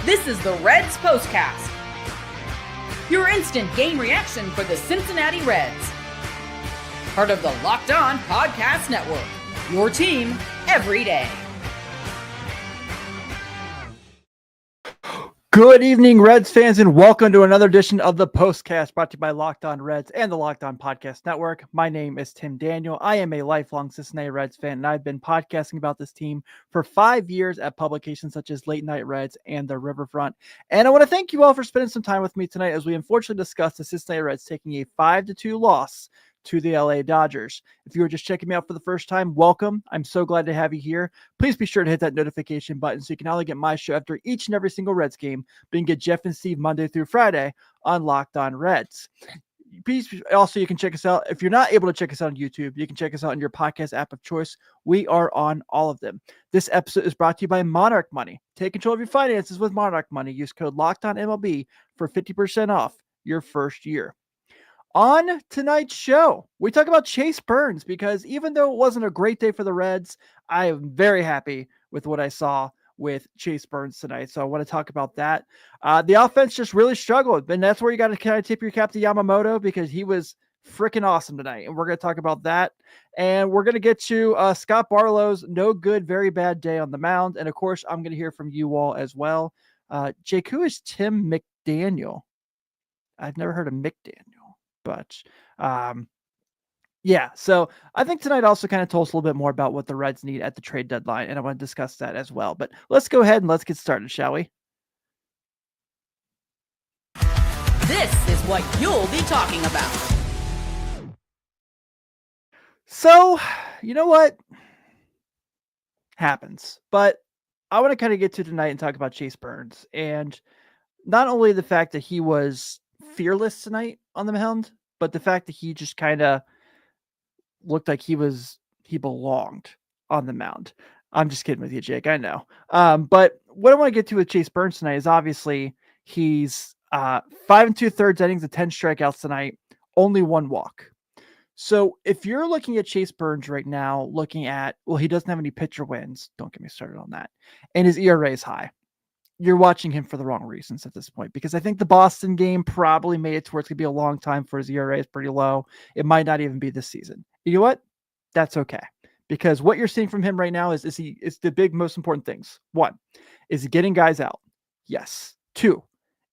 This is the Reds Postcast, your instant game reaction for the Cincinnati Reds. Part of the Locked On Podcast Network, your team every day. Good evening, Reds fans, and welcome to another edition of the Postcast brought to you by Locked On Reds and the Locked On Podcast Network. My name is Tim Daniel. I am a lifelong Cincinnati Reds fan, and I've been podcasting about this team for 5 years at publications such as Late Night Reds and the Riverfront. And I want to thank you all for spending some time with me tonight as we unfortunately discuss the Cincinnati Reds taking a 5-2 loss to the LA Dodgers. If you were just checking me out for the first time, welcome. I'm so glad to have you here. Please be sure to hit that notification button so you can not only get my show after each and every single Reds game, but you can get Jeff and Steve Monday through Friday on Locked On Reds. Please, also, you can check us out. If you're not able to check us out on YouTube, you can check us out on your podcast app of choice. We are on all of them. This episode is brought to you by Monarch Money. Take control of your finances with Monarch Money. Use code LOCKEDONMLB for 50% off your first year. On tonight's show, we talk about Chase Burns because even though it wasn't a great day for the Reds, I am very happy with what I saw with Chase Burns tonight. So I want to talk about that. The offense just really struggled, and that's where you got to kind of tip your cap to Yamamoto because he was freaking awesome tonight. And we're going to talk about that. And we're going to get to Scott Barlow's no good, very bad day on the mound. And of course, I'm going to hear from you all as well. Jake, who is Tim McDaniel? I've never heard of McDaniel. But yeah, so I think tonight also kind of told us a little bit more about what the Reds need at the trade deadline, and I want to discuss that as well. But let's go ahead and let's get started, shall we? This is what you'll be talking about. So, you know what happens, but I want to kind of get to tonight and talk about Chase Burns, and not only the fact that he was fearless tonight on the mound, but the fact that he just kind of looked like he belonged on the mound. I'm just kidding with you, Jake. I know. But what I want to get to with Chase Burns tonight is obviously he's 5 2/3 innings of 10 strikeouts tonight, only one walk. So if you're looking at Chase Burns right now, looking at, well, he doesn't have any pitcher wins. Don't get me started on that. And his ERA is high. You're watching him for the wrong reasons at this point, because I think the Boston game probably made it to where it's going to be a long time for his ERA is pretty low. It might not even be this season. You know what? That's okay. Because what you're seeing from him right now is the big, most important things. 1, is he getting guys out? Yes. 2,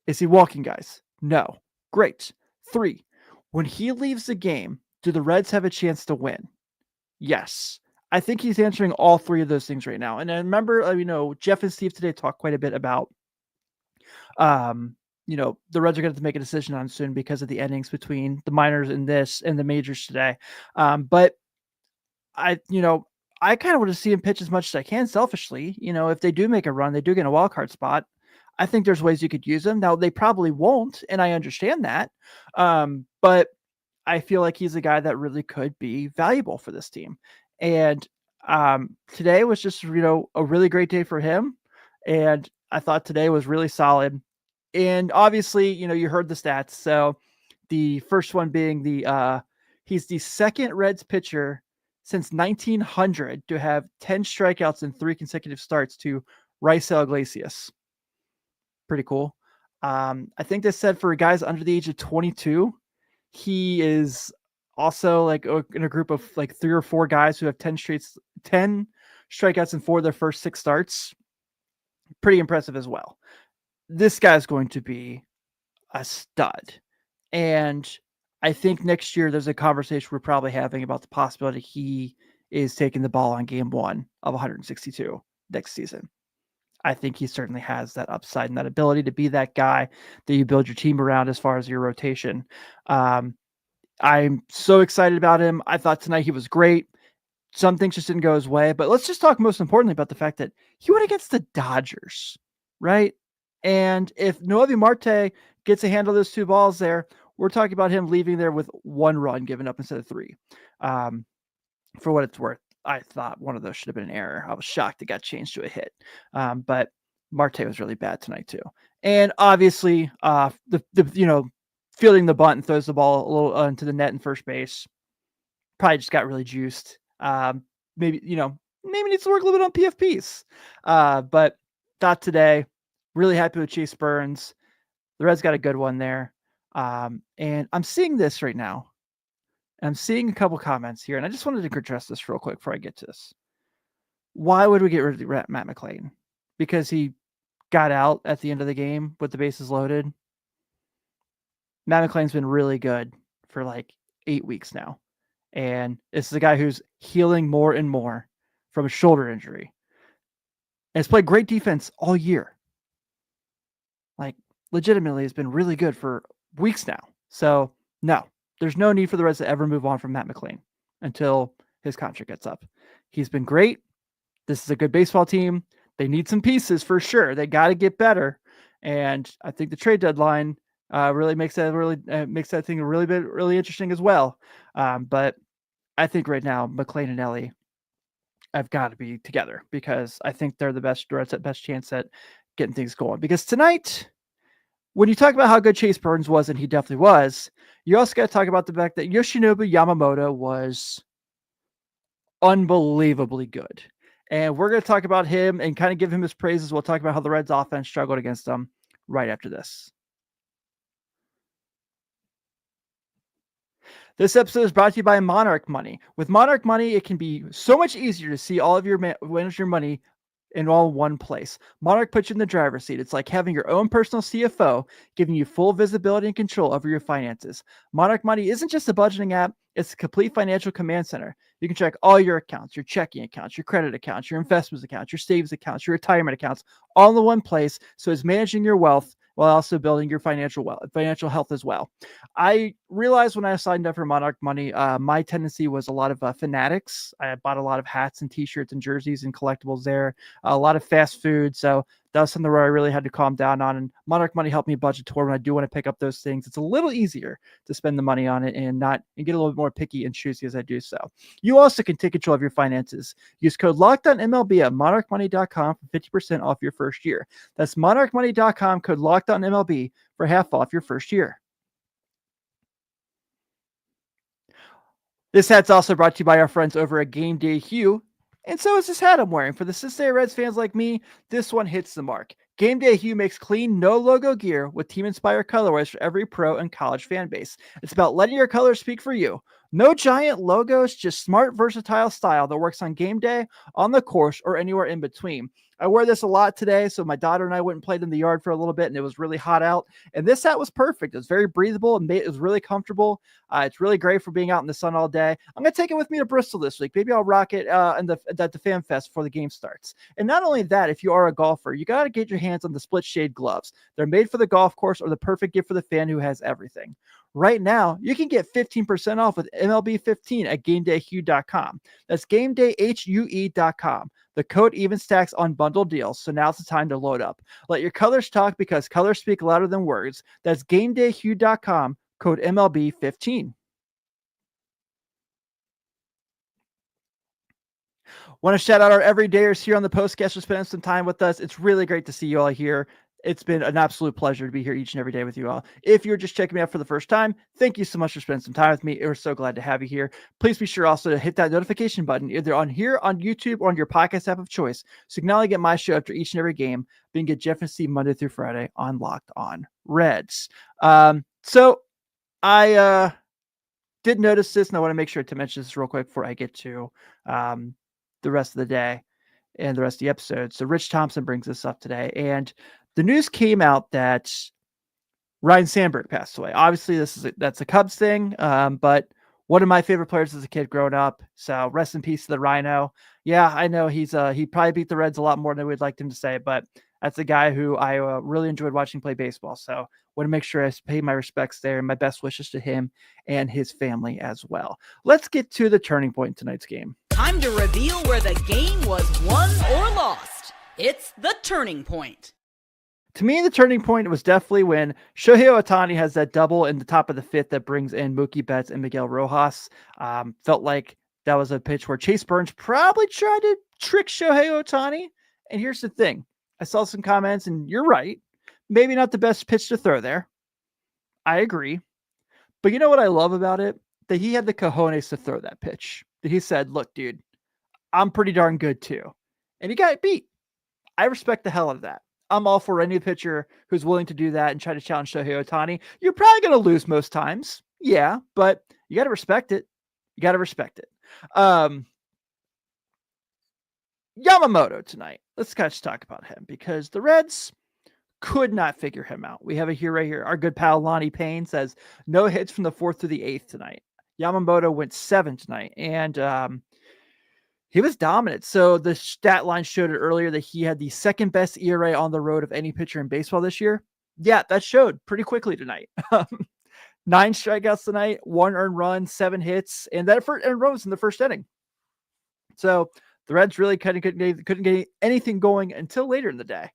is he walking guys? No. Great. 3, when he leaves the game, do the Reds have a chance to win? Yes. I think he's answering all 3 of those things right now. And I remember, Jeff and Steve today talked quite a bit about, the Reds are going to have to make a decision on soon because of the innings between the minors and the majors today. But I kind of want to see him pitch as much as I can selfishly. If they do make a run, they do get a wild card spot. I think there's ways you could use him. Now, they probably won't, and I understand that. But I feel like he's a guy that really could be valuable for this team. And today was just, a really great day for him. And I thought today was really solid. And obviously, you heard the stats. So the first one being he's the second Reds pitcher since 1900 to have 10 strikeouts in 3 consecutive starts to Raisel Iglesias. Pretty cool. I think they said for guys under the age of 22, he is also like in a group of like 3 or 4 guys who have 10 strikeouts in 4 of their first 6 starts. Pretty impressive as well. This guy's going to be a stud. And I think next year there's a conversation we're probably having about the possibility he is taking the ball on game 1 of 162 next season. I think he certainly has that upside and that ability to be that guy that you build your team around as far as your rotation. I'm so excited about him. I thought tonight he was great. Some things just didn't go his way, but let's just talk most importantly about the fact that he went against the Dodgers, right? And if Noelvi Marte gets a handle of those 2 balls there, we're talking about him leaving there with 1 run given up instead of 3. For what it's worth, I thought one of those should have been an error. I was shocked it got changed to a hit. But Marte was really bad tonight too. And obviously, fielding the bunt and throws the ball a little into the net in first base. Probably just got really juiced. Maybe needs to work a little bit on PFPs. But thought today Really happy with Chase Burns. The Reds got a good one there. And I'm seeing this right now. I'm seeing a couple comments here, and I just wanted to address this real quick before I get to this. Why would we get rid of Matt McLain? Because he got out at the end of the game with the bases loaded. Matt McLain's been really good for like 8 weeks now. And this is a guy who's healing more and more from a shoulder injury. And has played great defense all year. Like, legitimately has been really good for weeks now. So, no, there's no need for the Reds to ever move on from Matt McLain until his contract gets up. He's been great. This is a good baseball team. They need some pieces for sure. They got to get better. And I think the trade deadline really makes that thing really interesting as well. But I think right now, McLain and Ellie have got to be together because I think they're the best chance at getting things going. Because tonight, when you talk about how good Chase Burns was, and he definitely was, you also got to talk about the fact that Yoshinobu Yamamoto was unbelievably good. And we're going to talk about him and kind of give him his praises. We'll talk about how the Reds offense struggled against them right after this. This episode is brought to you by Monarch Money. With Monarch Money, it can be so much easier to see all of your money in all one place. Monarch puts you in the driver's seat. It's like having your own personal CFO, giving you full visibility and control over your finances. Monarch Money isn't just a budgeting app, it's a complete financial command center. You can track all your accounts, your checking accounts, your credit accounts, your investments accounts, your savings accounts, your retirement accounts, all in one place. So it's managing your wealth while also building your financial health as well. I realized when I signed up for Monarch Money, my tendency was a lot of fanatics. I bought a lot of hats and t-shirts and jerseys and collectibles there, a lot of fast food. So that was something where I really had to calm down on. And Monarch Money helped me budget toward when I do want to pick up those things. It's a little easier to spend the money on it and get a little bit more picky and choosy as I do so. You also can take control of your finances. Use code LOCKEDONMLB at monarchmoney.com for 50% off your first year. That's monarchmoney.com, code LOCKEDONMLB for half off your first year. This hat's also brought to you by our friends over at Gameday Hue. And so is this hat I'm wearing. For the Cincinnati Reds fans like me, this one hits the mark. Gameday Hue makes clean, no-logo gear with team-inspired colorways for every pro and college fan base. It's about letting your colors speak for you. No giant logos, just smart, versatile style that works on game day, on the course, or anywhere in between. I wear this a lot today, so my daughter and I went and played in the yard for a little bit, and it was really hot out. And this hat was perfect. It was very breathable, and it was really comfortable. It's really great for being out in the sun all day. I'm going to take it with me to Bristol this week. Maybe I'll rock it at the Fan Fest before the game starts. And not only that, if you are a golfer, you got to get your hands on the split shade gloves. They're made for the golf course or the perfect gift for the fan who has everything. Right now, you can get 15% off with MLB 15 at GamedayHue.com. That's GamedayHue.com. The code even stacks on bundle deals, so now's the time to load up. Let your colors talk because colors speak louder than words. That's GamedayHue.com, code MLB 15. Want to shout out our everydayers here on the Postcast for spending some time with us. It's really great to see you all here. It's been an absolute pleasure to be here each and every day with you all. If you're just checking me out for the first time, thank you so much for spending some time with me. We're so glad to have you here. Please be sure also to hit that notification button either on here on YouTube or on your podcast app of choice, so you can not only get my show after each and every game, but you can get Jeff and Steve Monday through Friday on Locked On Reds. So I did notice this, and I want to make sure to mention this real quick before I get to the rest of the day and the rest of the episode. So Rich Thompson brings this up today, and the news came out that Ryan Samberg passed away. Obviously, that's a Cubs thing, but one of my favorite players as a kid growing up. So rest in peace to the Rhino. Yeah, I know he probably beat the Reds a lot more than we'd like him to say, but that's a guy who I really enjoyed watching play baseball. So want to make sure I pay my respects there and my best wishes to him and his family as well. Let's get to the turning point in tonight's game. Time to reveal where the game was won or lost. It's the turning point. To me, the turning point was definitely when Shohei Ohtani has that double in the top of the fifth that brings in Mookie Betts and Miguel Rojas. Felt like that was a pitch where Chase Burns probably tried to trick Shohei Ohtani. And here's the thing. I saw some comments, and you're right. Maybe not the best pitch to throw there. I agree. But you know what I love about it? That he had the cojones to throw that pitch. That he said, look, dude, I'm pretty darn good too. And he got beat. I respect the hell out of that. I'm all for any pitcher who's willing to do that and try to challenge Shohei Ohtani. You're probably going to lose most times. Yeah, but you got to respect it. You got to respect it. Yamamoto tonight. Let's kind of talk about him because the Reds could not figure him out. We have it here right here. Our good pal Lonnie Payne says no hits from the 4th through the 8th tonight. Yamamoto went 7 tonight, and he was dominant. So the stat line showed it earlier that he had the second best ERA on the road of any pitcher in baseball this year. Yeah, that showed pretty quickly tonight. 9 strikeouts tonight, 1 earned run, 7 hits, and that first earned run was in the first inning. So the Reds really kind of couldn't get anything going until later in the day.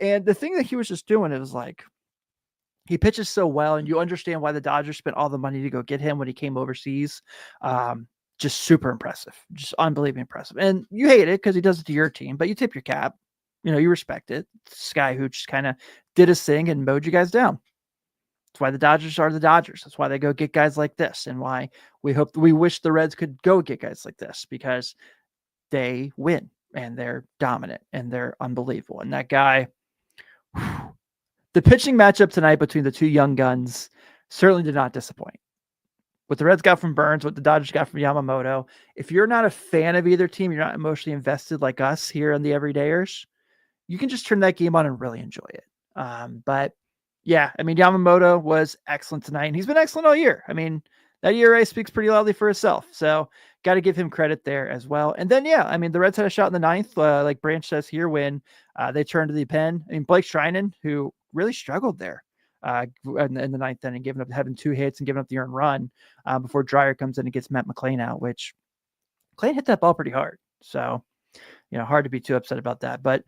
And the thing that he was just doing, it was like, he pitches so well, and you understand why the Dodgers spent all the money to go get him when he came overseas. Just super impressive, just unbelievably impressive. And you hate it because he does it to your team, but you tip your cap. You respect it. This guy who just kind of did his thing and mowed you guys down. That's why the Dodgers are the Dodgers. That's why they go get guys like this, and why we wish the Reds could go get guys like this, because they win and they're dominant and they're unbelievable. And that guy, the pitching matchup tonight between the two young guns certainly did not disappoint. What the Reds got from Burns, what the Dodgers got from Yamamoto. If you're not a fan of either team, you're not emotionally invested like us here on the Everydayers, you can just turn that game on and really enjoy it. But yeah, Yamamoto was excellent tonight, and he's been excellent all year. That ERA speaks pretty loudly for itself. So got to give him credit there as well. And then, yeah, the Reds had a shot in the 9th, like Branch says here, when they turned to the pen. Blake Treinen, who really struggled there in the 9th inning, having 2 hits and giving up the earned run before Dreyer comes in and gets Matt McLain out, which McLain hit that ball pretty hard. So, hard to be too upset about that. But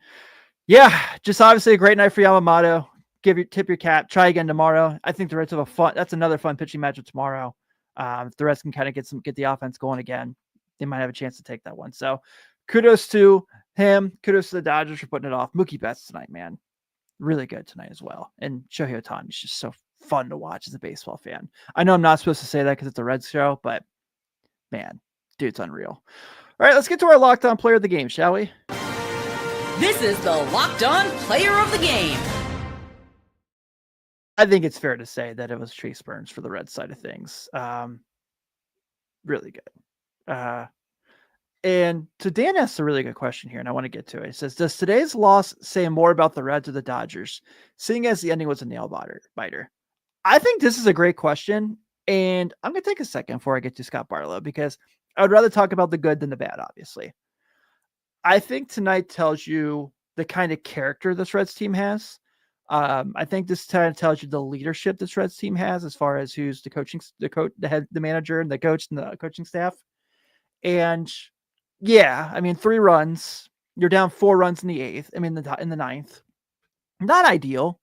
yeah, just obviously a great night for Yamamoto. Tip your cap, try again tomorrow. I think the Reds have that's another fun pitching matchup tomorrow. If the Reds can kind of get the offense going again, they might have a chance to take that one. So kudos to him. Kudos to the Dodgers for putting it off. Mookie Betts tonight, man. Really good tonight as well. And Shohei Ohtani is just so fun to watch as a baseball fan. I know I'm not supposed to say that because it's a Reds show, but man, dude's unreal. All right, let's get to our Locked On Player of the Game, shall we? This is the Locked On Player of the Game. I think it's fair to say that it was Chase Burns for the Reds side of things. Really good. And so Dan asked a really good question here, and I want to get to it. He says, does today's loss say more about the Reds or the Dodgers, seeing as the ending was a nail biter? I think this is a great question, and I'm going to take a second before I get to Scott Barlow, because I would rather talk about the good than the bad, obviously. I think tonight tells you the kind of character this Reds team has. I think this kind of tells you the leadership this Reds team has, as far as who's the manager and the coach and the coaching staff. And yeah, 3 runs, you're down 4 runs in the 8th. In the 9th, not ideal,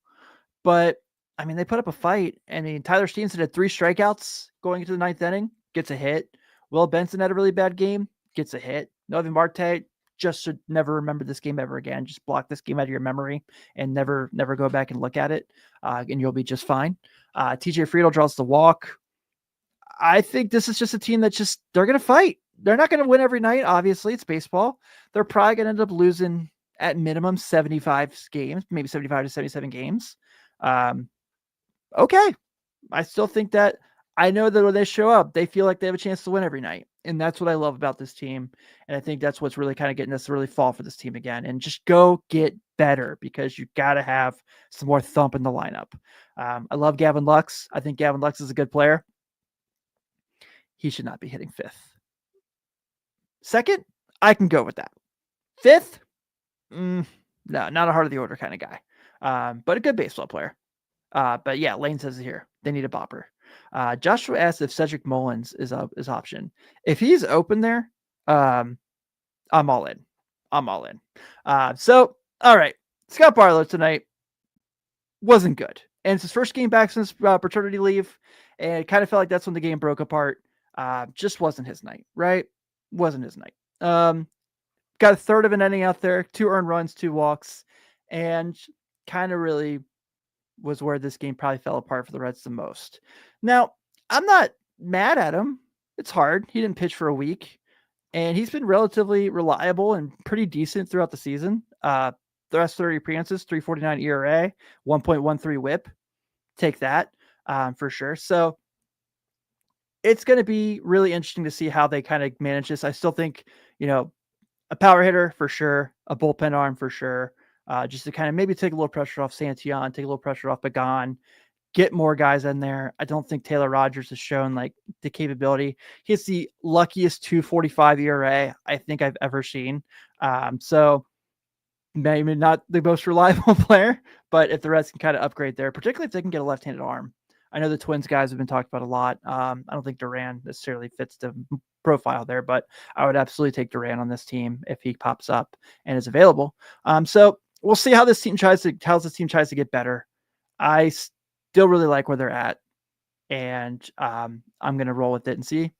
but they put up a fight. Tyler Stevenson had 3 strikeouts going into the 9th inning, gets a hit. Will Benson had a really bad game, gets a hit. Novi Marte just should never remember this game ever again. Just block this game out of your memory and never go back and look at it, and you'll be just fine. TJ Friedel draws the walk. I think this is just a team that they're going to fight. They're not going to win every night. Obviously, it's baseball. They're probably going to end up losing at minimum 75 games, maybe 75 to 77 games. Okay. I still think that I know that when they show up, they feel like they have a chance to win every night. And that's what I love about this team. And I think that's what's really kind of getting us to really fall for this team again, and just go get better, because you got to have some more thump in the lineup. I love Gavin Lux. I think Gavin Lux is a good player. He should not be hitting 5th. 2nd, I can go with that. 5th, no, not a heart of the order kind of guy, but a good baseball player. But yeah, Lane says it here, they need a bopper. Joshua asked if Cedric Mullins is option. If he's open there, I'm all in. So, all right. Scott Barlow tonight wasn't good. And it's his first game back since paternity leave. And it kind of felt like that's when the game broke apart. Just wasn't his night, right? Wasn't his night. Got a third of an inning out there, 2 earned runs, 2 walks, and kind of really was where this game probably fell apart for the Reds the most. Now, I'm not mad at him. It's hard. He didn't pitch for a week, and he's been relatively reliable and pretty decent throughout the season. the last 30 appearances, 3.49 ERA, 1.13 WHIP. Take that for sure. So it's going to be really interesting to see how they kind of manage this. I still think, a power hitter for sure, a bullpen arm for sure, just to kind of maybe take a little pressure off Santillan, take a little pressure off Pagan, get more guys in there. I don't think Taylor Rogers has shown like the capability. He's the luckiest 2.45 ERA I think I've ever seen. So maybe not the most reliable player, but if the Reds can kind of upgrade there, particularly if they can get a left-handed arm. I know the Twins guys have been talked about a lot. I don't think Duran necessarily fits the profile there, but I would absolutely take Duran on this team if he pops up and is available. So we'll see how this team tries to get better. I still really like where they're at, and I'm going to roll with it and see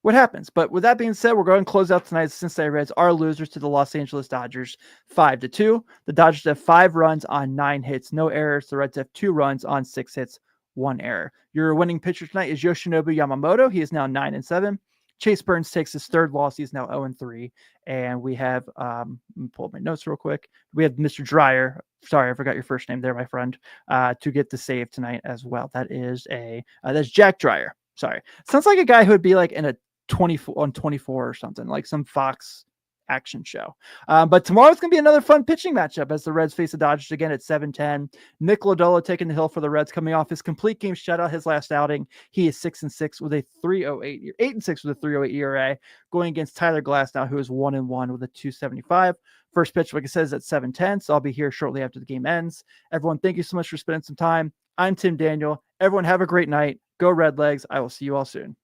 what happens. But with that being said, we're going to close out tonight's Cincinnati Reds are losers to the Los Angeles Dodgers 5-2. The Dodgers have 5 runs on 9 hits, no errors. The Reds have 2 runs on 6 hits, 1 error. Your winning pitcher tonight is Yoshinobu Yamamoto. He is now 9-7. Chase Burns takes his 3rd loss. He's now 0-3. And we have, let me pull up my notes real quick. We have Mr. Dreyer. Sorry, I forgot your first name there, my friend, to get the save tonight as well. That is that's Jack Dreyer. Sorry. Sounds like a guy who would be like in a 24 or something, like some Fox action show. But tomorrow's going to be another fun pitching matchup as the Reds face the Dodgers again at 7:10. Nick Lodolo taking the hill for the Reds, coming off his complete game shutout his last outing. He is 6-6 with a 3.08, 8-6 with a 3.08 ERA, going against Tyler Glasnow, who is 1-1 with a 2.75. First pitch, like I said, is at 7:10, so I'll be here shortly after the game ends. Everyone, thank you so much for spending some time. I'm Tim Daniel. Everyone, have a great night. Go Red Legs. I will see you all soon.